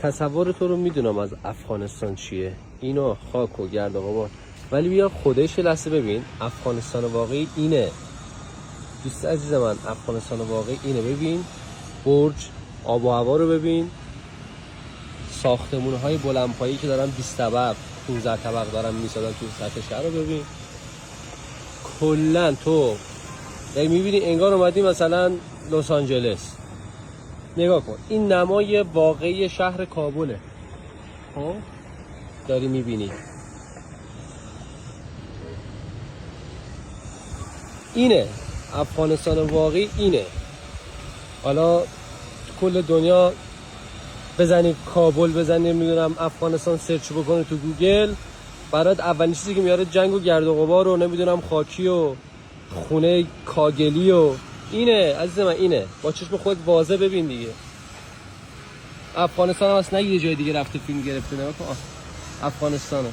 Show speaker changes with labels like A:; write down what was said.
A: تصور تو رو میدونم از افغانستان چیه، اینو خاک و گرد و غبار، ولی بیا خودش لحظه ببین افغانستان واقعی اینه. دوست عزیز من، افغانستان واقعی اینه. ببین برج، آب و هوا رو ببین، ساختمون‌های بلندپایه‌ای که دارن 20 طبق 15 طبق دارن میسازن تو سطح شهر رو ببین. کلا تو یعنی میبینی انگار اومدی مثلا لس آنجلس. نگاه کن، این نمای واقعی شهر کابله. خب داری میبینی اینه افغانستان واقعی اینه. حالا کل دنیا بزنی کابل، بزنی نمیدونم افغانستان سرچ بکنی تو گوگل، برات اولین چیزی که میاره جنگ و گرد و غبار و نمیدونم خاکی و خونه کاگلی و اینه. عزیز من اینه، با چشم خود واضح ببین دیگه. افغانستان هم اصلا یه جای دیگه رفته فیلم گرفته. نگاه کن افغانستانو.